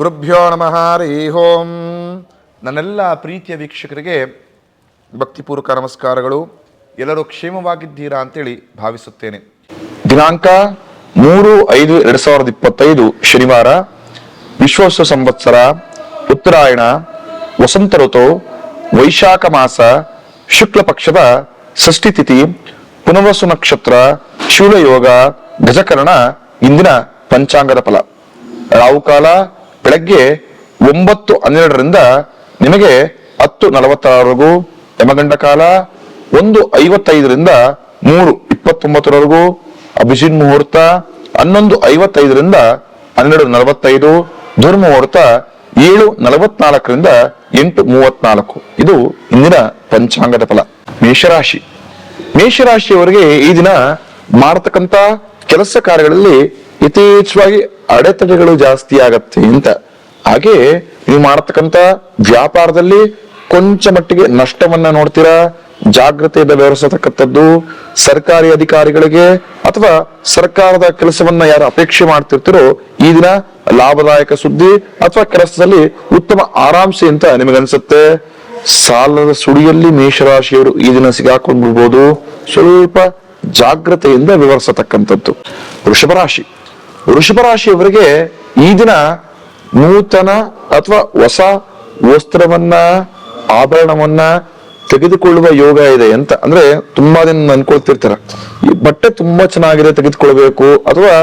ಗುರುಭ್ಯೋ ನಮಃ ಹರಿ ಓಂ. ನನ್ನೆಲ್ಲ ಪ್ರೀತಿಯ ವೀಕ್ಷಕರಿಗೆ ಭಕ್ತಿಪೂರ್ವಕ ನಮಸ್ಕಾರಗಳು. ಎಲ್ಲರೂ ಕ್ಷೇಮವಾಗಿದ್ದೀರಾ ಅಂತೇಳಿ ಭಾವಿಸುತ್ತೇನೆ. ದಿನಾಂಕ 3/5/2025 ಶನಿವಾರ, ವಿಶ್ವಾವಸು ಸಂವತ್ಸರ, ಉತ್ತರಾಯಣ, ವಸಂತ ಋತು, ವೈಶಾಖ ಮಾಸ, ಶುಕ್ಲ ಪಕ್ಷದ ಷಷ್ಠಿ ತಿಥಿ, ಪುನರ್ವಸು ನಕ್ಷತ್ರ, ಶೂಲಯೋಗ, ಗಜಕರ್ಣ. ಇಂದಿನ ಪಂಚಾಂಗದ ಫಲ. ರಾಹುಕಾಲ ಬೆಳಗ್ಗೆ 9:12ರಿಂದ ನಿಮಗೆ 10:46ವರೆಗೂ, ಯಮಗಂಡ ಕಾಲ 1:55ರಿಂದ 3:29ವರೆಗೂ, ಅಭಿಜಿನ್ ಮುಹೂರ್ತ 11:55ರಿಂದ 12:45, ದುರ್ಮುಹೂರ್ತ 7:44ರಿಂದ 8:34. ಇದು ಇಂದಿನ ಪಂಚಾಂಗದ ಫಲ. ಮೇಷರಾಶಿಯವರಿಗೆ ಈ ದಿನ ಮಾಡತಕ್ಕಂತ ಕೆಲಸ ಕಾರ್ಯಗಳಲ್ಲಿ ಯಥೇಚ್ಛವಾಗಿ ಅಡೆತಡೆಗಳು ಜಾಸ್ತಿ ಆಗತ್ತೆ ಅಂತ. ಹಾಗೆ ನೀವು ಮಾಡತಕ್ಕಂತ ವ್ಯಾಪಾರದಲ್ಲಿ ಕೊಂಚ ಮಟ್ಟಿಗೆ ನಷ್ಟವನ್ನ ನೋಡ್ತೀರಾ. ಜಾಗ್ರತೆಯಿಂದ ವ್ಯವಹರಿಸತಕ್ಕಂಥದ್ದು. ಸರ್ಕಾರಿ ಅಧಿಕಾರಿಗಳಿಗೆ ಅಥವಾ ಸರ್ಕಾರದ ಕೆಲಸವನ್ನ ಯಾರು ಅಪೇಕ್ಷೆ ಮಾಡ್ತಿರ್ತೀರೋ ಈ ದಿನ ಲಾಭದಾಯಕ ಸುದ್ದಿ ಅಥವಾ ಕೆಲಸದಲ್ಲಿ ಉತ್ತಮ ಆರಾಮ್ಸೆ ಅಂತ ನಿಮಗನ್ಸುತ್ತೆ. ಸಾಲದ ಸುಳಿಯಲ್ಲಿ ಮೇಷರಾಶಿಯವರು ಈ ದಿನ ಸಿಗಾಕೊಂಡು ಬಿಡ್ಬೋದು. ಸ್ವಲ್ಪ ಜಾಗ್ರತೆಯಿಂದ ವ್ಯವಹರಿಸತಕ್ಕಂಥದ್ದು. ವೃಷಭ ರಾಶಿಯವರಿಗೆ ಈ ದಿನ ನೂತನ ಅಥವಾ ಹೊಸ ವಸ್ತ್ರವನ್ನ, ಆಭರಣವನ್ನ ತೆಗೆದುಕೊಳ್ಳುವ ಯೋಗ ಇದೆ ಅಂತ. ಅಂದ್ರೆ ತುಂಬಾ ದಿನ ಅನ್ಕೊಳ್ತಿರ್ತಾರ, ಈ ಬಟ್ಟೆ ತುಂಬಾ ಚೆನ್ನಾಗಿದೆ ತೆಗೆದುಕೊಳ್ಬೇಕು, ಅಥವಾ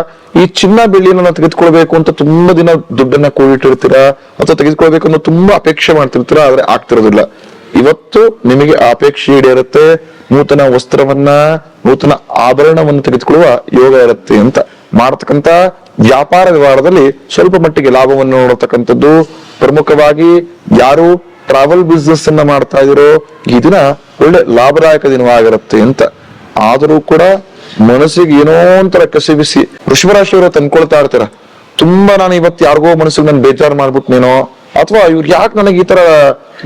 ಈ ಚಿನ್ನ ಬೆಳ್ಳಿಯನ್ನ ತೆಗೆದುಕೊಳ್ಬೇಕು ಅಂತ ತುಂಬಾ ದಿನ ದುಡ್ಡನ್ನ ಕೂಡಿಟ್ಟಿರ್ತೀರಾ, ಅಥವಾ ತೆಗೆದುಕೊಳ್ಬೇಕು ಅಂತ ತುಂಬಾ ಅಪೇಕ್ಷೆ ಮಾಡ್ತಿರ್ತೀರಾ, ಆದ್ರೆ ಆಗ್ತಿರೋದಿಲ್ಲ. ಇವತ್ತು ನಿಮಗೆ ಆ ಅಪೇಕ್ಷೆ ಈಡೇರುತ್ತೆ. ನೂತನ ವಸ್ತ್ರವನ್ನ, ನೂತನ ಆಭರಣವನ್ನು ತೆಗೆದುಕೊಳ್ಳುವ ಯೋಗ ಇರುತ್ತೆ ಅಂತ. ಮಾಡತಕ್ಕಂತ ವ್ಯಾಪಾರ ವ್ಯವಹಾರದಲ್ಲಿ ಸ್ವಲ್ಪ ಮಟ್ಟಿಗೆ ಲಾಭವನ್ನು ನೋಡತಕ್ಕಂಥದ್ದು. ಪ್ರಮುಖವಾಗಿ ಯಾರು ಟ್ರಾವೆಲ್ ಬಿಸ್ನೆಸ್ ಅನ್ನ ಮಾಡ್ತಾ ಇದಿರೋ ಈ ದಿನ ಒಳ್ಳೆ ಲಾಭದಾಯಕ ದಿನವಾಗಿರುತ್ತೆ ಅಂತ. ಆದರೂ ಕೂಡ ಮನಸ್ಸಿಗೆ ಏನೋ ಒಂಥರ ಕಸಿಬಿಸಿ ವೃಷಭ ರಾಶಿಯವರು ತಂದ್ಕೊಳ್ತಾ ಇರ್ತೀರ. ತುಂಬಾ ನಾನು ಇವತ್ತು ಯಾರಿಗೋ ಮನಸ್ಸಿಗೆ ನಾನು ಬೇಜಾರು ಮಾಡ್ಬಿಟ್ನೇನೋ, ಅಥವಾ ಇವ್ರು ಯಾಕೆ ನನಗೆ ಈ ತರ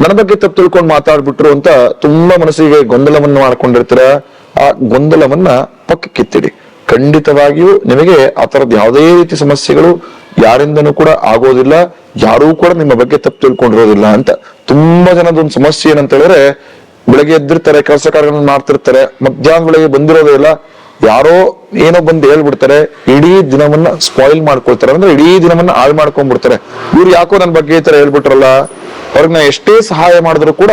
ನನ್ನ ಬಗ್ಗೆ ತಪ್ಪು ತಿಳ್ಕೊಂಡು ಮಾತಾಡ್ಬಿಟ್ರು ಅಂತ ತುಂಬಾ ಮನಸ್ಸಿಗೆ ಗೊಂದಲವನ್ನು ಮಾಡ್ಕೊಂಡಿರ್ತೀರ. ಆ ಗೊಂದಲವನ್ನ ಪಕ್ಕಕ್ಕಿತ್ತಿಡಿ. ಖಂಡಿತವಾಗಿಯೂ ನಿಮಗೆ ಆ ತರದ ಯಾವುದೇ ರೀತಿ ಸಮಸ್ಯೆಗಳು ಯಾರಿಂದನೂ ಕೂಡ ಆಗೋದಿಲ್ಲ. ಯಾರೂ ಕೂಡ ನಿಮ್ಮ ಬಗ್ಗೆ ತಪ್ಪು ತಿಳ್ಕೊಂಡಿರೋದಿಲ್ಲ ಅಂತ. ತುಂಬಾ ಜನದೊಂದು ಸಮಸ್ಯೆ ಏನಂತ ಹೇಳಿದ್ರೆ, ಬೆಳಗ್ಗೆ ಎದ್ದಿರ್ತಾರೆ, ಕೆಲಸ ಕಾರ್ಯಗಳನ್ನು ಮಾಡ್ತಿರ್ತಾರೆ, ಮಧ್ಯಾಹ್ನ ಬೆಳಗ್ಗೆ ಬಂದಿರೋದೇ ಇಲ್ಲ, ಯಾರೋ ಏನೋ ಬಂದು ಹೇಳ್ಬಿಡ್ತಾರೆ, ಇಡೀ ದಿನವನ್ನ ಸ್ಪಾಯಿಲ್ ಮಾಡ್ಕೊಳ್ತಾರೆ. ಅಂದ್ರೆ ಇಡೀ ದಿನವನ್ನ ಹಾಳು ಮಾಡ್ಕೊಂಡ್ಬಿಡ್ತಾರೆ. ಇವ್ರು ಯಾಕೋ ನನ್ನ ಬಗ್ಗೆ ಈ ತರ ಹೇಳ್ಬಿಟ್ರಲ್ಲ, ಅವ್ರಿಗೆ ನಾ ಎಷ್ಟೇ ಸಹಾಯ ಮಾಡಿದ್ರು ಕೂಡ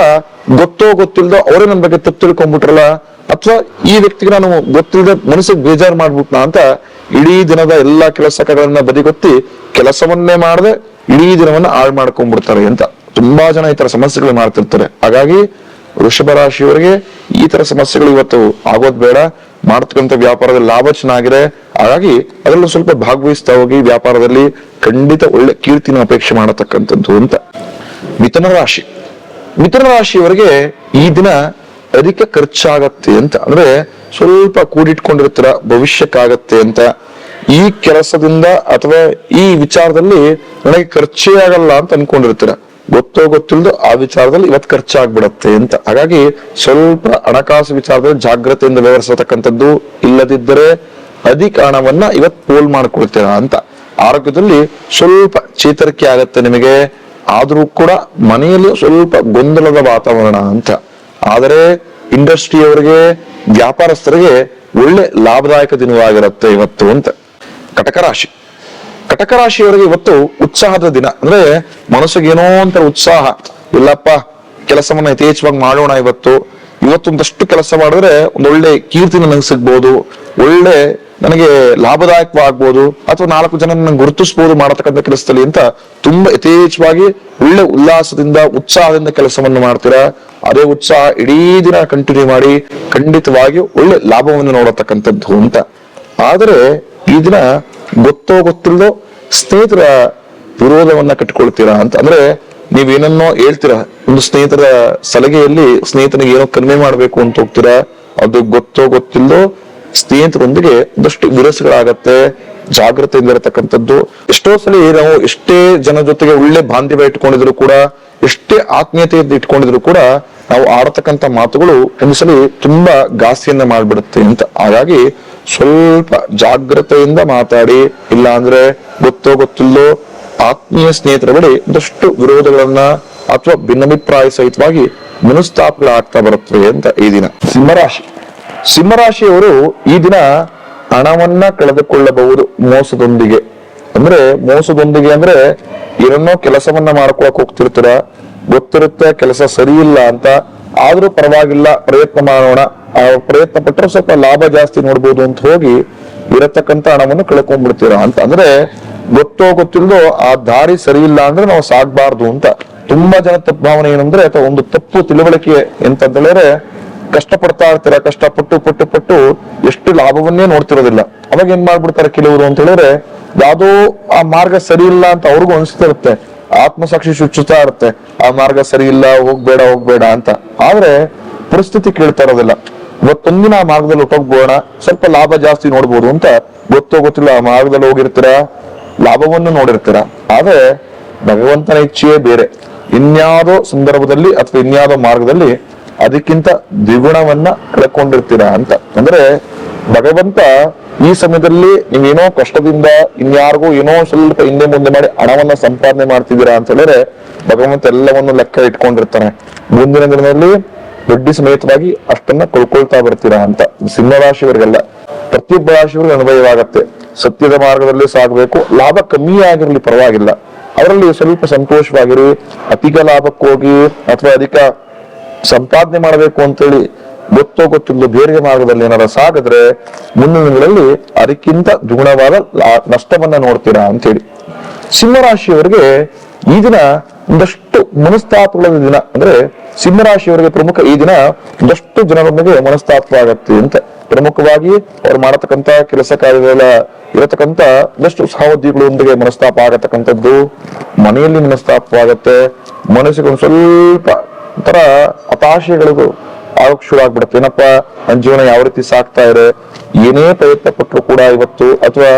ಗೊತ್ತೋ ಗೊತ್ತಿಲ್ದೋ ಅವರೇ ನನ್ನ ಬಗ್ಗೆ ತಪ್ಪು ತಿಳ್ಕೊಂಡ್ಬಿಟ್ರಲ್ಲ, ಅಥವಾ ಈ ವ್ಯಕ್ತಿಗೆ ನಾನು ಗೊತ್ತಿಲ್ಲದೆ ಮನಸ್ಸಿಗೆ ಬೇಜಾರು ಮಾಡ್ಬಿಟ್ನಾ ಅಂತ ಇಡೀ ದಿನದ ಎಲ್ಲಾ ಕೆಲಸ ಕಾರ್ಯಗಳನ್ನ ಬದಿಗೊತ್ತಿ ಕೆಲಸವನ್ನೇ ಮಾಡದೆ ಇಡೀ ದಿನವನ್ನ ಹಾಳು ಮಾಡ್ಕೊಂಡ್ಬಿಡ್ತಾರೆ ಅಂತ ತುಂಬಾ ಜನ ಈ ತರ ಸಮಸ್ಯೆಗಳು ಮಾಡ್ತಿರ್ತಾರೆ. ಹಾಗಾಗಿ ವೃಷಭ ರಾಶಿಯವರಿಗೆ ಈ ತರ ಸಮಸ್ಯೆಗಳು ಇವತ್ತು ಆಗೋದ್ ಬೇಡ. ಮಾಡತಕ್ಕಂಥ ವ್ಯಾಪಾರದಲ್ಲಿ ಲಾಭ ಚೆನ್ನಾಗಿದೆ, ಹಾಗಾಗಿ ಅದರಲ್ಲೂ ಸ್ವಲ್ಪ ಭಾಗವಹಿಸ್ತಾ ಹೋಗಿ. ವ್ಯಾಪಾರದಲ್ಲಿ ಖಂಡಿತ ಒಳ್ಳೆ ಕೀರ್ತಿನ ಅಪೇಕ್ಷೆ ಮಾಡತಕ್ಕಂಥದ್ದು ಅಂತ. ಮಿಥುನ ರಾಶಿಯವರಿಗೆ ಈ ದಿನ ಅಧಿಕ ಖರ್ಚಾಗತ್ತೆ ಅಂತ. ಅಂದ್ರೆ ಸ್ವಲ್ಪ ಕೂಡಿಟ್ಕೊಂಡಿರ್ತೀರ, ಭವಿಷ್ಯಕ್ಕಾಗತ್ತೆ ಅಂತ. ಈ ಕೆಲಸದಿಂದ ಅಥವಾ ಈ ವಿಚಾರದಲ್ಲಿ ನನಗೆ ಖರ್ಚೇ ಆಗಲ್ಲ ಅಂತ ಅನ್ಕೊಂಡಿರ್ತೀರ. ಗೊತ್ತೋ ಗೊತ್ತಿಲ್ದು ಆ ವಿಚಾರದಲ್ಲಿ ಇವತ್ತು ಖರ್ಚಾಗ್ಬಿಡತ್ತೆ ಅಂತ. ಹಾಗಾಗಿ ಸ್ವಲ್ಪ ಹಣಕಾಸು ವಿಚಾರದಲ್ಲಿ ಜಾಗ್ರತೆಯಿಂದ ವ್ಯವಹರಿಸತಕ್ಕಂಥದ್ದು. ಇಲ್ಲದಿದ್ದರೆ ಅಧಿಕ ಹಣವನ್ನ ಇವತ್ತು ಪೋಲ್ ಮಾಡ್ಕೊಳ್ತೀರಾ ಅಂತ. ಆರೋಗ್ಯದಲ್ಲಿ ಸ್ವಲ್ಪ ಚೇತರಿಕೆ ಆಗತ್ತೆ ನಿಮಗೆ. ಆದ್ರೂ ಕೂಡ ಮನೆಯಲ್ಲಿ ಸ್ವಲ್ಪ ಗೊಂದಲದ ವಾತಾವರಣ ಅಂತ. ಆದರೆ ಇಂಡಸ್ಟ್ರಿಯವರಿಗೆ, ವ್ಯಾಪಾರಸ್ಥರಿಗೆ ಒಳ್ಳೆ ಲಾಭದಾಯಕ ದಿನವಾಗಿರುತ್ತೆ ಇವತ್ತು ಅಂತ. ಕಟಕ ರಾಶಿಯವರಿಗೆ ಇವತ್ತು ಉತ್ಸಾಹದ ದಿನ. ಅಂದ್ರೆ ಮನಸ್ಸಿಗೆ ಏನೋ ಒಂಥರ ಉತ್ಸಾಹ. ಇಲ್ಲಪ್ಪ, ಕೆಲಸವನ್ನ ಯಥೇಚ್ಛವಾಗಿ ಮಾಡೋಣ. ಇವತ್ತೊಂದಷ್ಟು ಕೆಲಸ ಮಾಡಿದ್ರೆ ಒಂದೊಳ್ಳೆ ಕೀರ್ತಿ ನನಗೆ ಸಿಗ್ಬೋದು, ಒಳ್ಳೆ ನನಗೆ ಲಾಭದಾಯಕವಾಗ್ಬೋದು, ಅಥವಾ 4 ಜನ ನಂಗೆ ಗುರುತಿಸ್ಬೋದು ಮಾಡತಕ್ಕಂಥ ಕೆಲಸದಲ್ಲಿ ಅಂತ ತುಂಬಾ ಯಥೇಚ್ಛವಾಗಿ ಒಳ್ಳೆ ಉಲ್ಲಾಸದಿಂದ, ಉತ್ಸಾಹದಿಂದ ಕೆಲಸವನ್ನು ಮಾಡ್ತೀರಾ. ಅದೇ ಉತ್ಸಾಹ ಇಡೀ ದಿನ ಕಂಟಿನ್ಯೂ ಮಾಡಿ ಖಂಡಿತವಾಗಿಯೂ ಒಳ್ಳೆ ಲಾಭವನ್ನು ನೋಡತಕ್ಕಂಥದ್ದು ಅಂತ. ಆದರೆ ಈ ದಿನ ಗೊತ್ತೋ ಗೊತ್ತಿಲ್ಲದೋ ಸ್ನೇಹಿತರ ವಿರೋಧವನ್ನ ಕಟ್ಟಿಕೊಳ್ತೀರಾ ಅಂತ. ಅಂದ್ರೆ ನೀವೇನನ್ನೋ ಹೇಳ್ತೀರಾ, ಒಂದು ಸ್ನೇಹಿತರ ಸಲಹೆಯಲ್ಲಿ ಸ್ನೇಹಿತನಿಗೆ ಏನೋ ಕಡಿಮೆ ಮಾಡ್ಬೇಕು ಅಂತ ಹೋಗ್ತೀರಾ. ಅದು ಗೊತ್ತೋ ಗೊತ್ತಿಲ್ಲದೋ ಸ್ನೇಹಿತರೊಂದಿಗೆ ಒಂದಷ್ಟು ವಿರಸಗಳಾಗತ್ತೆ. ಜಾಗ್ರತೆಯಿಂದ ಇರತಕ್ಕಂಥದ್ದು. ಎಷ್ಟೋ ಸಲ ನಾವು ಎಷ್ಟೇ ಜನ ಜೊತೆಗೆ ಒಳ್ಳೆ ಬಾಂಧವ್ಯ ಇಟ್ಕೊಂಡಿದ್ರು ಕೂಡ, ಎಷ್ಟೇ ಆತ್ಮೀಯತೆಯಿಂದ ಇಟ್ಕೊಂಡಿದ್ರು ಕೂಡ ನಾವು ಆಡತಕ್ಕಂಥ ಮಾತುಗಳು ಒಂದ್ಸಲಿ ತುಂಬಾ ಘಾಸಿಯನ್ನ ಮಾಡ್ಬಿಡುತ್ತೆ ಅಂತ. ಹಾಗಾಗಿ ಸ್ವಲ್ಪ ಜಾಗ್ರತೆಯಿಂದ ಮಾತಾಡಿ. ಇಲ್ಲ ಅಂದ್ರೆ ಗೊತ್ತೋ ಗೊತ್ತಿಲ್ಲೋ ಆತ್ಮೀಯ ಸ್ನೇಹಿತರ ಬಳಿ ಒಂದಷ್ಟು ವಿರೋಧಗಳನ್ನ ಅಥವಾ ಭಿನ್ನಾಭಿಪ್ರಾಯ ಸಹಿತವಾಗಿ ಮನಸ್ತಾಪಗಳಾಗ್ತಾ ಬರುತ್ತೆ ಅಂತ ಈ ದಿನ. ಸಿಂಹರಾಶಿಯವರು ಈ ದಿನ ಹಣವನ್ನ ಕಳೆದುಕೊಳ್ಳಬಹುದು ಮೋಸದೊಂದಿಗೆ. ಮೋಸದೊಂದಿಗೆ ಅಂದ್ರೆ ಏನನ್ನೋ ಕೆಲಸವನ್ನ ಮಾಡ್ಕೊಳಕ್ ಹೋಗ್ತಿರ್ತೀರ, ಗೊತ್ತಿರುತ್ತೆ ಕೆಲಸ ಸರಿ ಇಲ್ಲ ಅಂತ, ಆದ್ರೂ ಪರವಾಗಿಲ್ಲ ಪ್ರಯತ್ನ ಮಾಡೋಣ, ಪ್ರಯತ್ನ ಪಟ್ಟರೆ ಸ್ವಲ್ಪ ಲಾಭ ಜಾಸ್ತಿ ನೋಡ್ಬೋದು ಅಂತ ಹೋಗಿ ಇರತಕ್ಕಂತ ಹಣವನ್ನು ಕಳ್ಕೊಂಡ್ಬಿಡ್ತೀರಾ ಅಂತ. ಗೊತ್ತಿಲ್ದೋ ಆ ದಾರಿ ಸರಿ ಇಲ್ಲ ಅಂದ್ರೆ ನಾವು ಸಾಗ್ಬಾರ್ದು ಅಂತ ತುಂಬಾ ಜನ ತಪ್ಪು ಭಾವನೆ ಏನಂದ್ರೆ, ಅಥವಾ ಒಂದು ತಪ್ಪು ತಿಳುವಳಿಕೆ ಎಂತ ಹೇಳಿದ್ರೆ, ಕಷ್ಟಪಡ್ತಾ ಇರ್ತೀರ, ಕಷ್ಟಪಟ್ಟು ಎಷ್ಟು ಲಾಭವನ್ನೇ ನೋಡ್ತಿರೋದಿಲ್ಲ. ಅವಾಗ ಏನ್ ಮಾಡ್ಬಿಡ್ತಾರೆ ಕೆಲವರು ಅಂತ ಹೇಳಿದ್ರೆ, ಯಾವ್ದೋ ಆ ಮಾರ್ಗ ಸರಿ ಇಲ್ಲ ಅಂತ ಅವ್ರಿಗೂ ಅನಿಸ್ತಿರುತ್ತೆ, ಆತ್ಮಸಾಕ್ಷಿ ಶುಚ್ಚುತ್ತಾ ಇರುತ್ತೆ, ಆ ಮಾರ್ಗ ಸರಿ ಇಲ್ಲ, ಹೋಗ್ಬೇಡ ಅಂತ. ಆದ್ರೆ ಪರಿಸ್ಥಿತಿ ಕೇಳ್ತಾ ಇರೋದಿಲ್ಲ, ಇವತ್ತೊಂದಿನ ಆ ಮಾರ್ಗದಲ್ಲಿ ಹೊಟ್ಟೋಗ್ಬೋಣ, ಸ್ವಲ್ಪ ಲಾಭ ಜಾಸ್ತಿ ನೋಡ್ಬೋದು ಅಂತ. ಗೊತ್ತಿಲ್ಲ ಆ ಮಾರ್ಗದಲ್ಲಿ ಹೋಗಿರ್ತೀರ, ಲಾಭವನ್ನು ನೋಡಿರ್ತೀರ, ಆದ್ರೆ ಭಗವಂತನ ಇಚ್ಛೆಯೇ ಬೇರೆ. ಇನ್ಯಾವುದೋ ಸಂದರ್ಭದಲ್ಲಿ ಅಥವಾ ಇನ್ಯಾವುದೋ ಮಾರ್ಗದಲ್ಲಿ ಅದಕ್ಕಿಂತ ದ್ವಿಗುಣವನ್ನ ಕಳ್ಕೊಂಡಿರ್ತೀರಾ ಅಂತ. ಭಗವಂತ ಈ ಸಮಯದಲ್ಲಿ ನೀವೇನೋ ಕಷ್ಟದಿಂದ ಇನ್ಯಾರಿಗೂ ಏನೋ ಸ್ವಲ್ಪ ಹಿಂದೆ ಮುಂದೆ ಮಾಡಿ ಹಣವನ್ನ ಸಂಪಾದನೆ ಮಾಡ್ತಿದ್ದೀರಾ ಅಂತ ಹೇಳಿದ್ರೆ, ಭಗವಂತ ಎಲ್ಲವನ್ನು ಲೆಕ್ಕ ಇಟ್ಕೊಂಡಿರ್ತಾನೆ. ಮುಂದಿನ ದಿನದಲ್ಲಿ ಬಡ್ಡಿ ಸಮೇತವಾಗಿ ಅಷ್ಟನ್ನ ಕಳ್ಕೊಳ್ತಾ ಬರ್ತೀರಾ ಅಂತ. ಸಿಂಹರಾಶಿಯವರಿಗೆಲ್ಲ, ಪ್ರತಿಯೊಬ್ಬ ರಾಶಿಯವರಿಗೆ ಅನುಭವವಾಗತ್ತೆ. ಸತ್ಯದ ಮಾರ್ಗದಲ್ಲಿ ಸಾಗಬೇಕು, ಲಾಭ ಕಮ್ಮಿ ಆಗಿರ್ಲಿ ಪರವಾಗಿಲ್ಲ, ಅದರಲ್ಲಿ ಸ್ವಲ್ಪ ಸಂತೋಷವಾಗಿರಿ. ಅಧಿಕ ಲಾಭಕ್ಕೆ ಹೋಗಿ ಅಥವಾ ಅಧಿಕ ಸಂಪಾದನೆ ಮಾಡಬೇಕು ಅಂತೇಳಿ ಗೊತ್ತಿಲ್ಲ ಬೇರೆ ಮಾರ್ಗದಲ್ಲಿ ಏನಾರ ಸಾಗಿದ್ರೆ ಮುಂದಿನ ದಿನಗಳಲ್ಲಿ ಅದಕ್ಕಿಂತ ದ್ವಿಗುಣವಾದ ನಷ್ಟವನ್ನ ನೋಡ್ತೀರಾ ಅಂತೇಳಿ. ಸಿಂಹರಾಶಿಯವರಿಗೆ ಈ ದಿನ ಒಂದಷ್ಟು ಮನಸ್ತಾಪಗಳ ದಿನ. ಸಿಂಹರಾಶಿಯವರಿಗೆ ಪ್ರಮುಖ ಈ ದಿನ ಒಂದಷ್ಟು ಜನರೊಂದಿಗೆ ಮನಸ್ತಾಪವಾಗತ್ತೆ ಅಂತ. ಪ್ರಮುಖವಾಗಿ ಅವ್ರು ಮಾಡತಕ್ಕಂತ ಕೆಲಸ ಕಾರ್ಯಗಳ ಇರತಕ್ಕಂತ ಒಂದಷ್ಟು ಸಹೋದ್ಯೋಗಿಗಳೊಂದಿಗೆ ಮನಸ್ತಾಪ ಆಗತಕ್ಕಂಥದ್ದು, ಮನೆಯಲ್ಲಿ ಮನಸ್ತಾಪವಾಗತ್ತೆ, ಮನಸ್ಸಿಗೆ ಒಂದು ಸ್ವಲ್ಪ ಒಂಥರ ಹತಾಶೆಗಳು ಆಗಕ್ ಶುರು ಆಗ್ಬಿಡುತ್ತೆ. ಏನಪ್ಪಾ ನನ್ನ ಜೀವನ ಯಾವ ರೀತಿ ಸಾಕ್ತಾ ಇದೆ, ಏನೇ ಪ್ರಯತ್ನ ಪಟ್ಟರು ಕೂಡ ಇವತ್ತು, ಅಥವಾ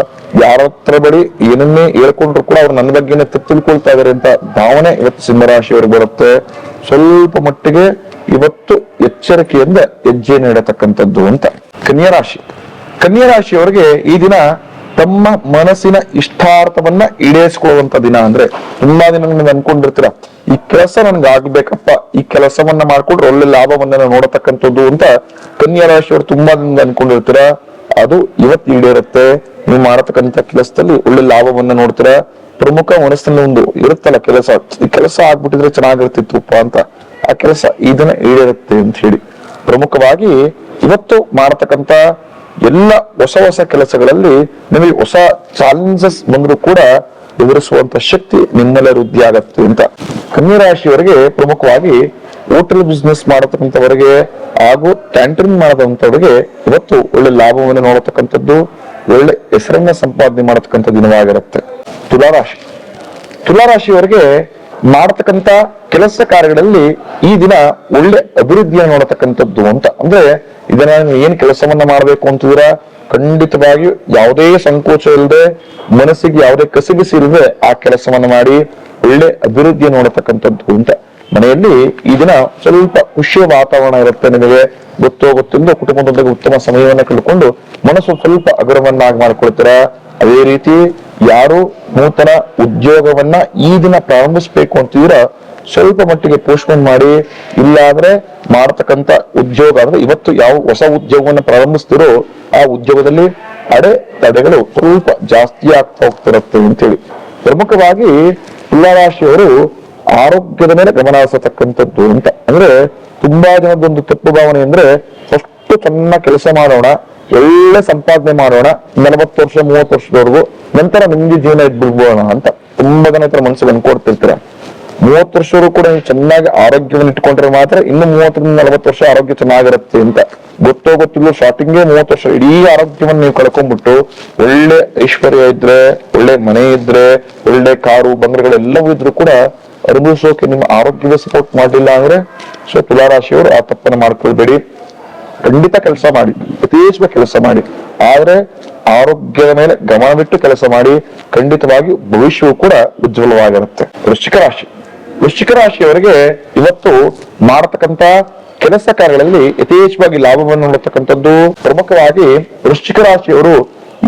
ಯಾರ ಹತ್ರ ಬಳಿ ಏನನ್ನೇ ಹೇಳ್ಕೊಂಡ್ರು ಕೂಡ ಅವ್ರು ನನ್ನ ಬಗ್ಗೆನೇ ತಿಳ್ಕೊಳ್ತಾ ಇದಾರೆ ಅಂತ ಭಾವನೆ ಇವತ್ತು ಸಿಂಹರಾಶಿಯವ್ರಿಗೆ ಬರುತ್ತೆ. ಸ್ವಲ್ಪ ಮಟ್ಟಿಗೆ ಇವತ್ತು ಎಚ್ಚರಿಕೆಯಿಂದ ಹೆಜ್ಜೆ ನೀಡತಕ್ಕಂಥದ್ದು ಅಂತ. ಕನ್ಯಾರಾಶಿಯವರಿಗೆ ಈ ದಿನ ತಮ್ಮ ಮನಸ್ಸಿನ ಇಷ್ಟಾರ್ಥವನ್ನ ಈಡೇರಿಸಿಕೊಳ್ಳುವಂತ ದಿನ. ತುಂಬಾ ದಿನ ನೀವು ಅನ್ಕೊಂಡಿರ್ತೀರ, ಈ ಕೆಲಸ ನನ್ಗೆ ಆಗ್ಬೇಕಪ್ಪ, ಈ ಕೆಲಸವನ್ನ ಮಾಡ್ಕೊಂಡ್ರೆ ಒಳ್ಳೆ ಲಾಭವನ್ನ ನೋಡತಕ್ಕಂಥದ್ದು ಅಂತ ಕನ್ಯಾ ರಾಶಿಯವರು ತುಂಬಾ ದಿನ ಅನ್ಕೊಂಡಿರ್ತೀರ. ಅದು ಇವತ್ತು ಈಡೇರುತ್ತೆ. ನೀವು ಮಾಡತಕ್ಕಂಥ ಕೆಲಸದಲ್ಲಿ ಒಳ್ಳೆ ಲಾಭವನ್ನ ನೋಡ್ತೀರ. ಪ್ರಮುಖ ಮನಸ್ಸಿನಲ್ಲಿ ಒಂದು ಇರುತ್ತಲ್ಲ ಕೆಲಸ, ಈ ಕೆಲಸ ಆಗ್ಬಿಟ್ಟಿದ್ರೆ ಚೆನ್ನಾಗಿರ್ತಿತ್ತುಪ್ಪ ಅಂತ, ಆ ಕೆಲಸ ಈ ದಿನ ಈಡೇರುತ್ತೆ ಅಂತ ಹೇಳಿ. ಪ್ರಮುಖವಾಗಿ ಇವತ್ತು ಮಾಡತಕ್ಕಂತ ಎಲ್ಲ ಹೊಸ ಕೆಲಸಗಳಲ್ಲಿ ನಿಮಗೆ ಹೊಸ ಚಾಲೆಂಜಸ್ ಬಂದ್ರು ಕೂಡ ಎದುರಿಸುವಂತ ಶಕ್ತಿ ನಿಮ್ಮಲ್ಲೇ ವೃದ್ಧಿ ಆಗತ್ತೆ ಅಂತ. ಕನ್ಯಾ ರಾಶಿಯವರಿಗೆ ಪ್ರಮುಖವಾಗಿ ಹೋಟೆಲ್ ಬಿಸ್ನೆಸ್ ಮಾಡತಕ್ಕಂಥವರಿಗೆ ಹಾಗೂ ಕ್ಯಾಂಟರಿಂಗ್ ಮಾಡತಕ್ಕಂಥವ್ರಿಗೆ ಇವತ್ತು ಒಳ್ಳೆ ಲಾಭವನ್ನು ನೋಡತಕ್ಕಂಥದ್ದು, ಒಳ್ಳೆ ಹೆಸರನ್ನ ಸಂಪಾದನೆ ಮಾಡತಕ್ಕಂಥ ದಿನವಾಗಿರುತ್ತೆ. ತುಲಾರಾಶಿಯವರಿಗೆ ಮಾಡತಕ್ಕಂತ ಕೆಲಸ ಕಾರ್ಯಗಳಲ್ಲಿ ಈ ದಿನ ಒಳ್ಳೆ ಅಭಿವೃದ್ಧಿಯನ್ನು ನೋಡತಕ್ಕಂಥದ್ದು ಅಂತ. ಇದನ್ನ ಏನ್ ಕೆಲಸವನ್ನ ಮಾಡ್ಬೇಕು ಅಂತಿದ್ರ ಖಂಡಿತವಾಗಿ ಯಾವುದೇ ಸಂಕೋಚ ಇಲ್ಲದೆ, ಮನಸ್ಸಿಗೆ ಯಾವುದೇ ಕಸಿಬಿಸಿ ಇಲ್ಲದೆ ಆ ಕೆಲಸವನ್ನ ಮಾಡಿ ಒಳ್ಳೆ ಅಭಿವೃದ್ಧಿ ನೋಡತಕ್ಕಂಥದ್ದು ಅಂತ. ಮನೆಯಲ್ಲಿ ಈ ದಿನ ಸ್ವಲ್ಪ ಖುಷಿಯ ವಾತಾವರಣ ಇರುತ್ತೆ. ನಿಮಗೆ ಗೊತ್ತಿಲ್ಲ ಕುಟುಂಬದೊಂದಿಗೆ ಉತ್ತಮ ಸಮಯವನ್ನ ಕಳ್ಕೊಂಡು ಮನಸ್ಸು ಸ್ವಲ್ಪ ಹಗುರವನ್ನಾಗಿ ಮಾಡ್ಕೊಳ್ತೀರಾ. ಅದೇ ರೀತಿ ಯಾರು ನೂತನ ಉದ್ಯೋಗವನ್ನ ಈ ದಿನ ಪ್ರಾರಂಭಿಸ್ಬೇಕು ಅಂತಿದ್ರ ಸ್ವಲ್ಪ ಮಟ್ಟಿಗೆ ಪೋಸ್ಟ್ಪೋನ್ ಮಾಡಿ, ಇಲ್ಲಾಂದ್ರೆ ಮಾಡತಕ್ಕಂತ ಉದ್ಯೋಗ ಇವತ್ತು ಯಾವ ಹೊಸ ಉದ್ಯೋಗವನ್ನ ಪ್ರಾರಂಭಿಸ್ತಿರೋ ಆ ಉದ್ಯೋಗದಲ್ಲಿ ತಡೆಗಳು ಸ್ವಲ್ಪ ಜಾಸ್ತಿ ಆಗ್ತಾ ಹೋಗ್ತಿರತ್ತೆ ಅಂತೇಳಿ. ಪ್ರಮುಖವಾಗಿ ತುಲಾರಾಶಿಯವರು ಆರೋಗ್ಯದ ಮೇಲೆ ಗಮನ ಹರಿಸತಕ್ಕಂಥದ್ದು ಅಂತ. ತುಂಬಾ ಜನದೊಂದು ತಪ್ಪು ಭಾವನೆ ಫಸ್ಟ್ ಚೆನ್ನಾಗಿ ಕೆಲಸ ಮಾಡೋಣ, ಒಳ್ಳೆ ಸಂಪಾದನೆ ಮಾಡೋಣ, 40 ವರ್ಷ 30 ವರ್ಷದವರೆಗೂ, ನಂತರ ನಿಮ್ಗೆ ಜೀವನ ಇದ್ಬಿಡ್ಬೋಣ ಅಂತ ತುಂಬಾ ಜನ ಹತ್ರ ಮನಸ್ಸಿಗೆ ಅನ್ಕೊಡ್ತಿರ್ತೀರ. 30 ವರ್ಷವರು ಕೂಡ ನೀವು ಚೆನ್ನಾಗಿ ಆರೋಗ್ಯವನ್ನು ಇಟ್ಕೊಂಡ್ರೆ ಮಾತ್ರ ಇನ್ನು 30ರಿಂದ 40 ವರ್ಷ ಆರೋಗ್ಯ ಚೆನ್ನಾಗಿರುತ್ತೆ ಅಂತ. ಗೊತ್ತಿಲ್ಲ ಸ್ಟಾರ್ಟಿಂಗ್ಗೆ 30 ವರ್ಷ ಇಡೀ ಆರೋಗ್ಯವನ್ನು ನೀವು ಕಳ್ಕೊಂಡ್ಬಿಟ್ಟು ಒಳ್ಳೆ ಐಶ್ವರ್ಯ ಇದ್ರೆ, ಒಳ್ಳೆ ಮನೆ ಇದ್ರೆ, ಒಳ್ಳೆ ಕಾರು ಬಂಗಲೆಗಳೆಲ್ಲವೂ ಇದ್ರು ಕೂಡ ಅನುಭವಿಸೋಕೆ ನಿಮ್ಮ ಆರೋಗ್ಯವೇ ಸಪೋರ್ಟ್ ಮಾಡಲಿಲ್ಲ ಅಂದ್ರೆ ತುಲಾರಾಶಿಯವರು ಆ ತಪ್ಪನ್ನು ಮಾಡ್ಕೊಳ್ಬೇಡಿ. ಖಂಡಿತ ಕೆಲಸ ಮಾಡಿ, ಯಥೇಚ್ಛವಾಗಿ ಕೆಲಸ ಮಾಡಿ, ಆದ್ರೆ ಆರೋಗ್ಯದ ಮೇಲೆ ಗಮನವಿಟ್ಟು ಕೆಲಸ ಮಾಡಿ. ಖಂಡಿತವಾಗಿ ಭವಿಷ್ಯವು ಕೂಡ ಉಜ್ವಲವಾಗಿರುತ್ತೆ. ವೃಶ್ಚಿಕ ರಾಶಿಯವರಿಗೆ ಇವತ್ತು ಮಾಡತಕ್ಕಂತ ಕೆಲಸ ಕಾರ್ಯಗಳಲ್ಲಿ ಯಥೇಚ್ಛವಾಗಿ ಲಾಭವನ್ನು ನೋಡತಕ್ಕಂಥದ್ದು. ಪ್ರಮುಖವಾಗಿ ವೃಶ್ಚಿಕ ರಾಶಿಯವರು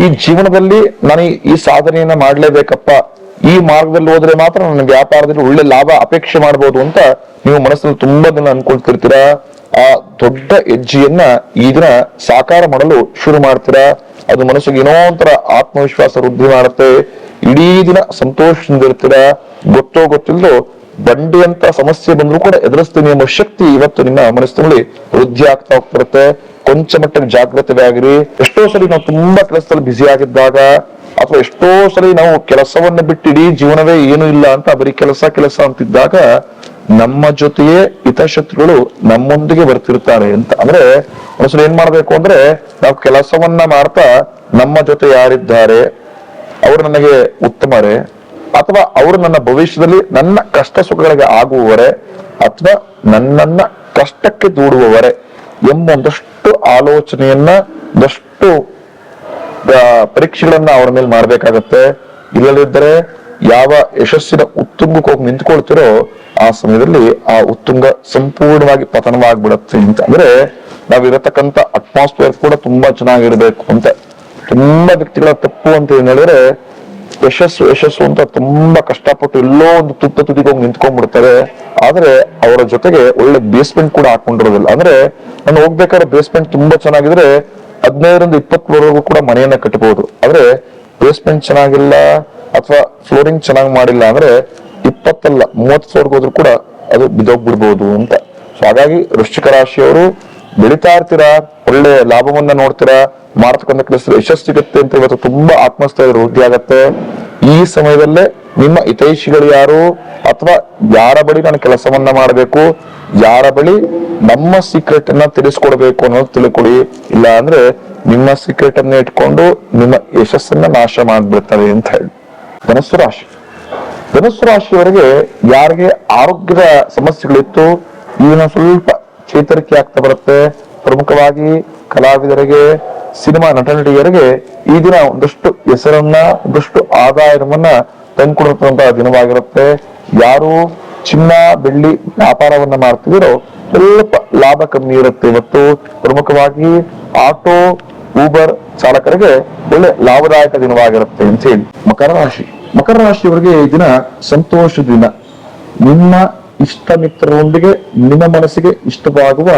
ಈ ಜೀವನದಲ್ಲಿ ನಾನು ಈ ಸಾಧನೆಯನ್ನ ಮಾಡ್ಲೇಬೇಕಪ್ಪ, ಈ ಮಾರ್ಗದಲ್ಲಿ ಹೋದ್ರೆ ಮಾತ್ರ ನನ್ನ ವ್ಯಾಪಾರದಲ್ಲಿ ಒಳ್ಳೆ ಲಾಭ ಅಪೇಕ್ಷೆ ಮಾಡಬಹುದು ಅಂತ ನೀವು ಮನಸ್ಸಲ್ಲಿ ತುಂಬಾ ದಿನ ಅನ್ಕೊಳ್ತಿರ್ತೀರಾ. ಆ ದೊಡ್ಡ ಹೆಜ್ಜೆಯನ್ನ ಈ ದಿನ ಸಾಕಾರ ಮಾಡಲು ಶುರು ಮಾಡ್ತೀರಾ. ಅದು ಮನಸ್ಸಿಗೆ ಏನೋ ಒಂಥರ ಆತ್ಮವಿಶ್ವಾಸ ವೃದ್ಧಿ ಮಾಡುತ್ತೆ. ಇಡೀ ದಿನ ಸಂತೋಷದಿಂದ ಇರ್ತೀರಾ. ಗೊತ್ತೋ ಗೊತ್ತಿಲ್ಲದೋ ಬಂಡಿ ಅಂತ ಸಮಸ್ಯೆ ಬಂದ್ರು ಕೂಡ ಎದುರಿಸ್ತೀನಿ ಎಂಬ ಶಕ್ತಿ ಇವತ್ತು ನಿಮ್ಮ ಮನಸ್ಸಿನಲ್ಲಿ ವೃದ್ಧಿ ಆಗ್ತಾ ಹೋಗ್ತಿರುತ್ತೆ. ಕೊಂಚ ಮಟ್ಟಿಗೆ ಜಾಗ್ರತೆ ಆಗಿರಿ. ಎಷ್ಟೋ ಸರಿ ನಾವು ತುಂಬಾ ಕೆಲಸದಲ್ಲಿ ಬ್ಯುಸಿ ಆಗಿದ್ದಾಗ ಅಥವಾ ಎಷ್ಟೋ ಸರಿ ನಾವು ಕೆಲಸವನ್ನ ಬಿಟ್ಟು ಇಡೀ ಜೀವನವೇ ಏನು ಇಲ್ಲ ಅಂತ ಬರೀ ಕೆಲಸ ಕೆಲಸ ಅಂತಿದ್ದಾಗ ನಮ್ಮ ಜೊತೆಯೇ ಹಿತಶತ್ರುಗಳು ನಮ್ಮೊಂದಿಗೆ ಬರ್ತಿರ್ತಾರೆ ಅಂತ. ಅಂದ್ರೆ ಮನುಷ್ಯರು ಏನ್ ಮಾಡ್ಬೇಕು ಅಂದ್ರೆ, ನಾವು ಕೆಲಸವನ್ನ ಮಾಡ್ತಾ ನಮ್ಮ ಜೊತೆ ಯಾರಿದ್ದಾರೆ, ಅವರು ನನಗೆ ಉತ್ತಮರೇ ಅಥವಾ ಅವರು ನನ್ನ ಭವಿಷ್ಯದಲ್ಲಿ ನನ್ನ ಕಷ್ಟ ಸುಖಗಳಿಗೆ ಆಗುವವರೇ ಅಥವಾ ನನ್ನನ್ನ ಕಷ್ಟಕ್ಕೆ ದೂಡುವವರೇ ಎಂಬ ಒಂದಷ್ಟು ಆಲೋಚನೆಯನ್ನ, ಒಂದಷ್ಟು ಪರೀಕ್ಷೆಗಳನ್ನ ಅವರ ಮೇಲೆ ಮಾಡ್ಬೇಕಾಗತ್ತೆ. ಇಲ್ಲದಿದ್ದರೆ ಯಾವ ಯಶಸ್ಸಿನ ಉತ್ತುಂಗಕ್ಕೆ ಹೋಗಿ ನಿಂತ್ಕೊಳ್ತಿರೋ ಆ ಸಮಯದಲ್ಲಿ ಆ ಉತ್ತುಂಗ ಸಂಪೂರ್ಣವಾಗಿ ಪತನವಾಗ್ಬಿಡತ್ತೆ ಅಂತ. ಅಂದ್ರೆ ನಾವಿರತಕ್ಕಂತ ಅಟ್ಮಾಸ್ಫಿಯರ್ ಕೂಡ ತುಂಬಾ ಚೆನ್ನಾಗಿರ್ಬೇಕು ಅಂತ. ತುಂಬಾ ವ್ಯಕ್ತಿಗಳ ತಪ್ಪು ಅಂತ ಏನ್ ಹೇಳಿದ್ರೆ, ಯಶಸ್ಸು ಅಂತ ತುಂಬಾ ಕಷ್ಟಪಟ್ಟು ಎಲ್ಲೋ ಒಂದು ತುದಿಗೆ ಹೋಗಿ ನಿಂತ್ಕೊಂಡ್ಬಿಡ್ತಾರೆ. ಆದ್ರೆ ಅವರ ಜೊತೆಗೆ ಒಳ್ಳೆ ಬೇಸ್ಮೆಂಟ್ ಕೂಡ ಹಾಕೊಂಡಿರೋದಿಲ್ಲ. ಅಂದ್ರೆ ನಾನು ಹೋಗ್ಬೇಕಾದ್ರೆ ಬೇಸ್ಮೆಂಟ್ ತುಂಬಾ ಚೆನ್ನಾಗಿದ್ರೆ 15ರಿಂದ 20 ಕೂಡ ಮನೆಯನ್ನ ಕಟ್ಟಬಹುದು. ಆದ್ರೆ ಬೇಸ್ಮೆಂಟ್ ಚೆನ್ನಾಗಿಲ್ಲ ಅಥವಾ ಫ್ಲೋರಿಂಗ್ ಚೆನ್ನಾಗಿ ಮಾಡಿಲ್ಲ ಅಂದ್ರೆ 20 ಅಲ್ಲ 30 ಸಾವಿರಕ್ಕೆ ಹೋದ್ರು ಕೂಡ ಅದು ಬಿದ್ದೋಗ್ಬಿಡ್ಬಹುದು ಅಂತ. ಸೊ ಹಾಗಾಗಿ ವೃಶ್ಚಿಕ ರಾಶಿಯವರು ಬೆಳಿತಾ ಇರ್ತೀರಾ, ಒಳ್ಳೆ ಲಾಭವನ್ನ ನೋಡ್ತೀರಾ, ಮಾಡ್ತಕ್ಕಂಥ ಕೆಲಸ ಯಶಸ್ಸು ಸಿಗುತ್ತೆ ಅಂತ ಇವತ್ತು ತುಂಬಾ ಆತ್ಮಸ್ಥೈರ್ಯ ವೃದ್ಧಿ ಆಗತ್ತೆ. ಈ ಸಮಯದಲ್ಲೇ ನಿಮ್ಮ ಹಿತೈಷಿಗಳು ಯಾರು ಅಥವಾ ಯಾರ ಬಳಿ ನಾನು ಕೆಲಸವನ್ನ ಮಾಡಬೇಕು, ಯಾರ ಬಳಿ ನಮ್ಮ ಸೀಕ್ರೆಟ್ ಅನ್ನ ತಿಳಿಸ್ಕೊಡ್ಬೇಕು ಅನ್ನೋದು ತಿಳ್ಕೊಳ್ಳಿ. ಇಲ್ಲ ಅಂದ್ರೆ ನಿಮ್ಮ ಸೀಕ್ರೆಟ್ ಅನ್ನ ಇಟ್ಕೊಂಡು ನಿಮ್ಮ ಯಶಸ್ಸನ್ನ ನಾಶ ಮಾಡ್ಬಿಡ್ತಾರೆ ಅಂತ ಹೇಳಿ. ಧನುಸ್ಸು ರಾಶಿಯವರಿಗೆ ಯಾರಿಗೆ ಆರೋಗ್ಯದ ಸಮಸ್ಯೆಗಳಿತ್ತು ಈಗ ಸ್ವಲ್ಪ ಚೇತರಿಕೆ ಆಗ್ತಾ ಬರುತ್ತೆ. ಪ್ರಮುಖವಾಗಿ ಕಲಾವಿದರಿಗೆ, ಸಿನಿಮಾ ನಟನಟಿಯರಿಗೆ ಈ ದಿನ ಒಂದಷ್ಟು ಹೆಸರನ್ನ, ಒಂದಷ್ಟು ಆದಾಯವನ್ನ ತಂದುಕೊಡುವಂತಹ ದಿನವಾಗಿರುತ್ತೆ. ಯಾರು ಚಿನ್ನ ಬೆಳ್ಳಿ ವ್ಯಾಪಾರವನ್ನ ಮಾಡ್ತಿದ್ದೀರೋ ಸ್ವಲ್ಪ ಲಾಭ ಕಮ್ಮಿ ಇರುತ್ತೆ ಇವತ್ತು. ಪ್ರಮುಖವಾಗಿ ಆಟೋ ಊಬರ್ ಚಾಲಕರಿಗೆ ಒಳ್ಳೆ ಲಾಭದಾಯಕ ದಿನವಾಗಿರುತ್ತೆ ಅಂತ ಹೇಳಿ. ಮಕರ ರಾಶಿಯವರಿಗೆ ಈ ದಿನ ಸಂತೋಷ ದಿನ. ನಿಮ್ಮ ಇಷ್ಟ ಮಿತ್ರರೊಂದಿಗೆ ನಿಮ್ಮ ಮನಸ್ಸಿಗೆ ಇಷ್ಟವಾಗುವ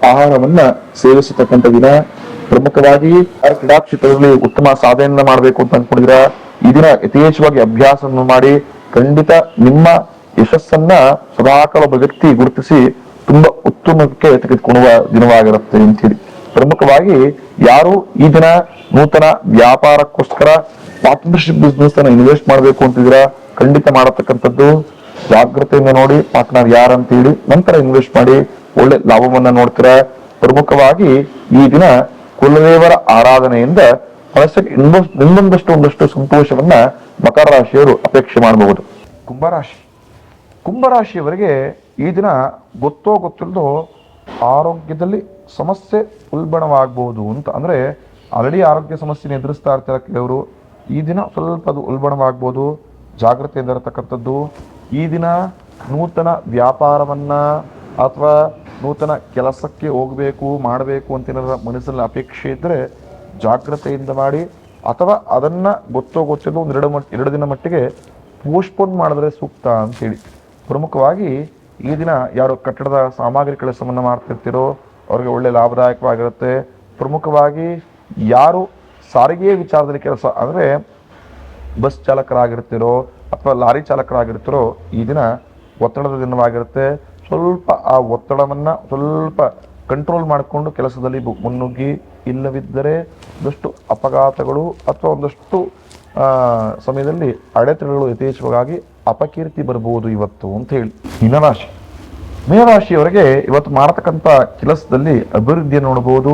ಆಹಾರವನ್ನ ಸೇವಿಸತಕ್ಕಂಥ ದಿನ. ಪ್ರಮುಖವಾಗಿ ಕ್ರೀಡಾ ಕ್ಷೇತ್ರದಲ್ಲಿ ಉತ್ತಮ ಸಾಧನೆಯನ್ನ ಮಾಡಬೇಕು ಅಂತ ಅನ್ಕೊಂಡಿದ್ರ ಈ ದಿನ ಯಥೇಚ್ಛವಾಗಿ ಅಭ್ಯಾಸವನ್ನು ಮಾಡಿ ಖಂಡಿತ ನಿಮ್ಮ ಯಶಸ್ಸನ್ನ ಸದಾಕಾಲ ಒಬ್ಬ ವ್ಯಕ್ತಿ ಗುರುತಿಸಿ ತುಂಬಾ ಉತ್ತಮಕ್ಕೆ ತೆಗೆದುಕೊಳ್ಳುವ ದಿನವಾಗಿರುತ್ತೆ ಅಂತೇಳಿ. ಪ್ರಮುಖವಾಗಿ ಯಾರು ಈ ದಿನ ನೂತನ ವ್ಯಾಪಾರಕ್ಕೋಸ್ಕರ ಪಾರ್ಟ್ನರ್ಶಿಪ್ ಬಿಸ್ನೆಸ್ ಅನ್ನ ಇನ್ವೆಸ್ಟ್ ಮಾಡಬೇಕು ಅಂತಿದ್ದೀರಾ, ಖಂಡಿತ ಮಾಡತಕ್ಕಂಥದ್ದು ಜಾಗ್ರತೆಯಿಂದ ನೋಡಿ ಪಾರ್ಟ್ನರ್ ಯಾರಂತ ಹೇಳಿ ನಂತರ ಇನ್ವೆಸ್ಟ್ ಮಾಡಿ ಒಳ್ಳೆ ಲಾಭವನ್ನ ನೋಡ್ತೀರಾ. ಪ್ರಮುಖವಾಗಿ ಈ ದಿನ ಕುಲದೇವರ ಆರಾಧನೆಯಿಂದ ಮನಸ್ಸಿಗೆ ಒಂದಷ್ಟು ಸಂತೋಷವನ್ನ ಮಕರ ರಾಶಿಯವರು ಅಪೇಕ್ಷೆ ಮಾಡಬಹುದು. ಕುಂಭರಾಶಿಯವರಿಗೆ ಈ ದಿನ ಗೊತ್ತೋ ಗೊತ್ತಿಲ್ಲದೋ ಆರೋಗ್ಯದಲ್ಲಿ ಸಮಸ್ಯೆ ಉಲ್ಬಣವಾಗಬಹುದು ಅಂತ. ಅಂದ್ರೆ ಆಲ್ರೆಡಿ ಆರೋಗ್ಯ ಸಮಸ್ಯೆನ ಎದುರಿಸ್ತಾ ಇರ್ತಾರೆ ಕೆಲವರು. ಈ ದಿನ ಸ್ವಲ್ಪ ಅದು ಉಲ್ಬಣವಾಗ್ಬೋದು, ಜಾಗ್ರತೆಯಿಂದ ಇರತಕ್ಕಂಥದ್ದು. ಈ ದಿನ ನೂತನ ವ್ಯಾಪಾರವನ್ನ ಅಥವಾ ನೂತನ ಕೆಲಸಕ್ಕೆ ಹೋಗ್ಬೇಕು ಮಾಡಬೇಕು ಅಂತ ಮನಸ್ಸಲ್ಲಿ ಅಪೇಕ್ಷೆ ಇದ್ರೆ ಜಾಗ್ರತೆಯಿಂದ ಮಾಡಿ, ಅಥವಾ ಅದನ್ನ ಗೊತ್ತಿಲ್ಲ ಒಂದು ಎರಡು ದಿನ ಮಟ್ಟಿಗೆ ಪೋಸ್ಟ್ಪೋನ್ ಮಾಡಿದ್ರೆ ಸೂಕ್ತ ಅಂತ ಹೇಳಿ. ಪ್ರಮುಖವಾಗಿ ಈ ದಿನ ಯಾರು ಕಟ್ಟಡದ ಸಾಮಗ್ರಿ ಕೆಲಸವನ್ನ ಮಾಡ್ತಿರ್ತೀರೋ ಅವ್ರಿಗೆ ಒಳ್ಳೆ ಲಾಭದಾಯಕವಾಗಿರುತ್ತೆ. ಪ್ರಮುಖವಾಗಿ ಯಾರು ಸಾರಿಗೆ ವಿಚಾರದಲ್ಲಿ ಕೆಲಸ ಅಂದ್ರೆ ಬಸ್ ಚಾಲಕರಾಗಿರ್ತಿರೋ ಅಥವಾ ಲಾರಿ ಚಾಲಕರಾಗಿರ್ತಿರೋ ಈ ದಿನ ಒತ್ತಡದ ದಿನವಾಗಿರುತ್ತೆ. ಸ್ವಲ್ಪ ಆ ಒತ್ತಡವನ್ನ ಸ್ವಲ್ಪ ಕಂಟ್ರೋಲ್ ಮಾಡಿಕೊಂಡು ಕೆಲಸದಲ್ಲಿ ಮುನ್ನುಗ್ಗಿ. ಇಲ್ಲವಿದ್ದರೆ ಒಂದಷ್ಟು ಅಪಘಾತಗಳು ಅಥವಾ ಒಂದಷ್ಟು ಸಮಯದಲ್ಲಿ ಅಡೆತಡೆಗಳು ಯಥೇಚ್ಛವಾಗಿ ಅಪಕೀರ್ತಿ ಬರಬಹುದು ಇವತ್ತು ಅಂತ ಹೇಳಿ. ಮೀನರಾಶಿಯವರಿಗೆ ಇವತ್ತು ಮಾಡತಕ್ಕಂಥ ಕೆಲಸದಲ್ಲಿ ಅಭಿವೃದ್ಧಿಯನ್ನು ನೋಡಬಹುದು.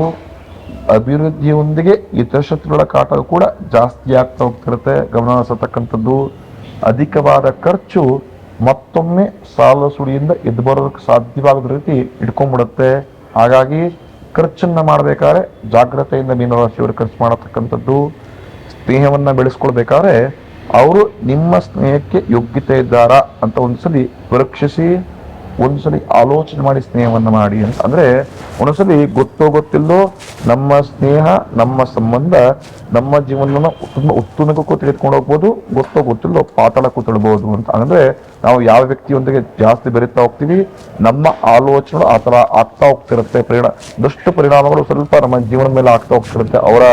ಅಭಿವೃದ್ಧಿಯೊಂದಿಗೆ ಹಿತಶತ್ರುಗಳ ಕಾಟ ಕೂಡ ಜಾಸ್ತಿ ಆಗ್ತಾ ಹೋಗ್ತಿರುತ್ತೆ, ಗಮನ ಹರಿಸತಕ್ಕಂಥದ್ದು. ಅಧಿಕವಾದ ಖರ್ಚು ಮತ್ತೊಮ್ಮೆ ಸಾಲ ಸುಳಿಯಿಂದ ಎದ್ದು ಬರೋದಕ್ಕೆ ಸಾಧ್ಯವಾಗದ ರೀತಿ ಇಟ್ಕೊಂಡ್ಬಿಡುತ್ತೆ. ಹಾಗಾಗಿ ಖರ್ಚನ್ನ ಮಾಡಬೇಕಾದ್ರೆ ಜಾಗ್ರತೆಯಿಂದ ಮೀನರಾಶಿಯವರು ಖರ್ಚು ಮಾಡತಕ್ಕಂಥದ್ದು. ಸ್ನೇಹವನ್ನ ಬೆಳೆಸ್ಕೊಳ್ಬೇಕಾದ್ರೆ ಅವರು ನಿಮ್ಮ ಸ್ನೇಹಕ್ಕೆ ಯೋಗ್ಯತೆ ಇದ್ದಾರಾ ಅಂತ ಒಂದ್ಸಲಿ ಪರೀಕ್ಷಿಸಿ ಒಂದ್ಸಲಿ ಆಲೋಚನೆ ಮಾಡಿ ಸ್ನೇಹವನ್ನ ಮಾಡಿ ಅಂತ. ಅಂದ್ರೆ ಒಂದೊಂದ್ಸಲಿ ಗೊತ್ತೋ ಗೊತ್ತಿಲ್ಲೋ ನಮ್ಮ ಸ್ನೇಹ, ನಮ್ಮ ಸಂಬಂಧ ನಮ್ಮ ಜೀವನವನ್ನು ತುಂಬಾ ಉತ್ತುಂಗಕ್ಕೂ ತೆಗೆದುಕೊಂಡು ಹೋಗ್ಬೋದು, ಗೊತ್ತೋ ಗೊತ್ತಿಲ್ಲೋ ಪಾತಾಳಕ್ಕೂ ತಳ್ಬಹುದು ಅಂತ. ಅಂದ್ರೆ ನಾವು ಯಾವ ವ್ಯಕ್ತಿಯೊಂದಿಗೆ ಜಾಸ್ತಿ ಬೆರೀತಾ ಹೋಗ್ತೀವಿ, ನಮ್ಮ ಆಲೋಚನೆಗಳು ಆ ತರ ಆಗ್ತಾ ಹೋಗ್ತಿರುತ್ತೆ, ದುಷ್ಟ ಪರಿಣಾಮಗಳು ಸ್ವಲ್ಪ ನಮ್ಮ ಜೀವನದ ಮೇಲೆ ಆಗ್ತಾ ಹೋಗ್ತಿರುತ್ತೆ, ಅವರ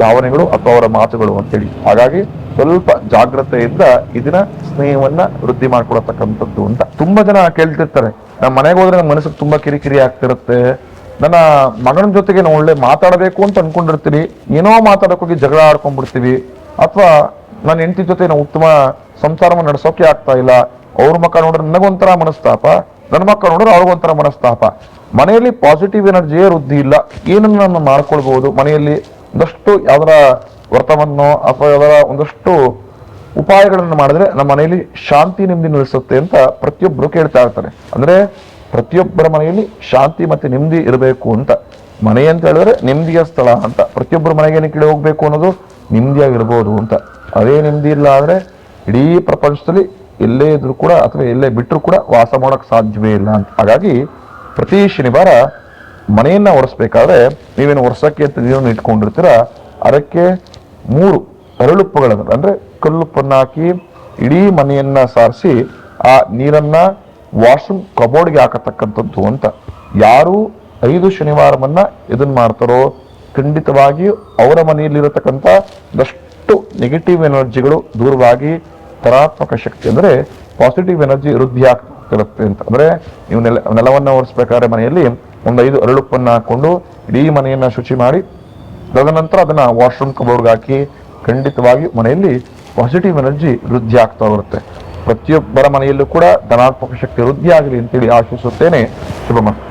ಭಾವನೆಗಳು ಅಥವಾ ಅವರ ಮಾತುಗಳು ಅಂತೇಳಿ. ಹಾಗಾಗಿ ಸ್ವಲ್ಪ ಜಾಗ್ರತೆಯಿಂದ ಇದನ್ನ ಸ್ನೇಹವನ್ನ ವೃದ್ಧಿ ಮಾಡ್ಕೊಡತಕ್ಕಂಥದ್ದು ಅಂತ. ತುಂಬಾ ಜನ ಕೇಳ್ತಿರ್ತಾರೆ, ನಮ್ಮ ಮನೆಗೆ ಹೋದ್ರೆ ನಮ್ಮ ಮನಸ್ಸಿಗೆ ತುಂಬಾ ಕಿರಿಕಿರಿ ಆಗ್ತಿರುತ್ತೆ, ನನ್ನ ಮಗನ ಜೊತೆಗೆ ನಾವು ಒಳ್ಳೆ ಮಾತಾಡಬೇಕು ಅಂತ ಅನ್ಕೊಂಡಿರ್ತೀವಿ, ಏನೋ ಮಾತಾಡಕ್ ಹೋಗಿ ಜಗಳ ಆಡ್ಕೊಂಡ್ಬಿಡ್ತೀವಿ, ಅಥವಾ ನನ್ನ ಹೆಂಡತಿ ಜೊತೆ ನಾವು ಉತ್ತಮ ಸಂಸಾರವನ್ನು ನಡೆಸೋಕೆ ಆಗ್ತಾ ಇಲ್ಲ, ಅವ್ರ ಮಕ್ಕ ನೋಡ್ರೆ ನನಗೊಂಥರ ಮನಸ್ತಾಪ, ನನ್ನ ಮಕ್ಕ ನೋಡ್ರೆ ಅವ್ರಿಗೊಂಥರ ಮನಸ್ತಾಪ, ಮನೆಯಲ್ಲಿ ಪಾಸಿಟಿವ್ ಎನರ್ಜಿಯೇ ವೃದ್ಧಿ ಇಲ್ಲ, ಏನನ್ನ ನಾವು ಮಾಡ್ಕೊಳ್ಬಹುದು, ಮನೆಯಲ್ಲಿ ಒಂದಷ್ಟು ಯಾವ್ದಾರ ವ್ರತವನ್ನು ಅಥವಾ ಯಾವ್ದಾರ ಒಂದಷ್ಟು ಉಪಾಯಗಳನ್ನು ಮಾಡಿದ್ರೆ ನಮ್ಮ ಮನೆಯಲ್ಲಿ ಶಾಂತಿ ನೆಮ್ಮದಿ ನೆಲೆಸುತ್ತೆ ಅಂತ ಪ್ರತಿಯೊಬ್ಬರು ಕೇಳ್ತಾ ಇರ್ತಾರೆ. ಅಂದ್ರೆ ಪ್ರತಿಯೊಬ್ಬರ ಮನೆಯಲ್ಲಿ ಶಾಂತಿ ಮತ್ತೆ ನೆಮ್ಮದಿ ಇರಬೇಕು ಅಂತ. ಮನೆ ಅಂತ ಹೇಳಿದ್ರೆ ನೆಮ್ಮದಿಯ ಸ್ಥಳ ಅಂತ. ಪ್ರತಿಯೊಬ್ಬರ ಮನೆಗೆ ಕೇಳಿ ಹೋಗ್ಬೇಕು ಅನ್ನೋದು ನೆಮ್ಮದಿಯಾಗಿರ್ಬೋದು ಅಂತ. ಅದೇ ನೆಮ್ಮದಿ ಇಲ್ಲ ಆದ್ರೆ ಇಡೀ ಪ್ರಪಂಚದಲ್ಲಿ ಎಲ್ಲೇ ಇದ್ರು ಕೂಡ ಅಥವಾ ಎಲ್ಲೇ ಬಿಟ್ಟರು ಕೂಡ ವಾಸ ಮಾಡೋಕ್ ಸಾಧ್ಯವೇ ಇಲ್ಲ ಅಂತ. ಹಾಗಾಗಿ ಪ್ರತಿ ಶನಿವಾರ ಮನೆಯನ್ನ ಒರೆಸ್ಬೇಕಾದ್ರೆ ನೀವೇನು ಒರೆಸಕ್ಕೆ ಅಂತ ನೀರನ್ನು ಇಟ್ಕೊಂಡಿರ್ತೀರ, ಅದಕ್ಕೆ 3 ಅರಳುಪ್ಪುಗಳನ್ನು ಅಂದ್ರೆ ಕಲ್ಲುಪ್ಪನ್ನ ಹಾಕಿ ಇಡೀ ಮನೆಯನ್ನ ಸಾರಿಸಿ ಆ ನೀರನ್ನ ವಾಶ್ರೂಮ್ ಕಬೋರ್ಡ್ಗೆ ಹಾಕತಕ್ಕಂಥದ್ದು ಅಂತ. ಯಾರು 5 ಶನಿವಾರವನ್ನ ಇದನ್ನ ಮಾಡ್ತಾರೋ ಖಂಡಿತವಾಗಿ ಅವರ ಮನೆಯಲ್ಲಿರತಕ್ಕಂಥ ಒಂದಷ್ಟು ನೆಗೆಟಿವ್ ಎನರ್ಜಿಗಳು ದೂರವಾಗಿ ಧನಾತ್ಮಕ ಶಕ್ತಿ ಅಂದ್ರೆ ಪಾಸಿಟಿವ್ ಎನರ್ಜಿ ವೃದ್ಧಿ ಆಗ್ತಿರುತ್ತೆ ಅಂತ. ಅಂದ್ರೆ ನೀವು ನೆಲವನ್ನ ಒರೆಸ್ಬೇಕಾದ್ರೆ ಮನೆಯಲ್ಲಿ 5 ಅರಳುಪ್ಪನ್ನ ಹಾಕೊಂಡು ಇಡೀ ಮನೆಯನ್ನ ಶುಚಿ ಮಾಡಿ ತದನಂತರ ಅದನ್ನ ವಾಶ್ರೂಮ್ ಕಬೋರ್ಡ್ಗೆ ಹಾಕಿ ಖಂಡಿತವಾಗಿ ಮನೆಯಲ್ಲಿ ಪಾಸಿಟಿವ್ ಎನರ್ಜಿ ವೃದ್ಧಿ ಆಗ್ತಾ ಬರುತ್ತೆ. ಪ್ರತಿಯೊಬ್ಬರ ಮನೆಯಲ್ಲೂ ಕೂಡ ಧನಾತ್ಮಕ ಶಕ್ತಿ ವೃದ್ಧಿ ಆಗಲಿ ಅಂತೇಳಿ ಆಶಿಸುತ್ತೇನೆ. ಶುಭಮಸ್ತು.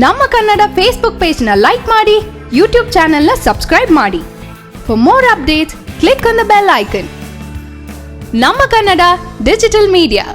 ನಮ್ಮ ಕನ್ನಡ ಫೇಸ್ಬುಕ್ ಪೇಜ್ ನ ಲೈಕ್ ಮಾಡಿ, ಯೂಟ್ಯೂಬ್ ಚಾನೆಲ್ ನ ಸಬ್ಸ್ಕ್ರೈಬ್ ಮಾಡಿ. For more updates click on the bell icon. ನಮ್ಮ ಕನ್ನಡ ಡಿಜಿಟಲ್ ಮೀಡಿಯಾ.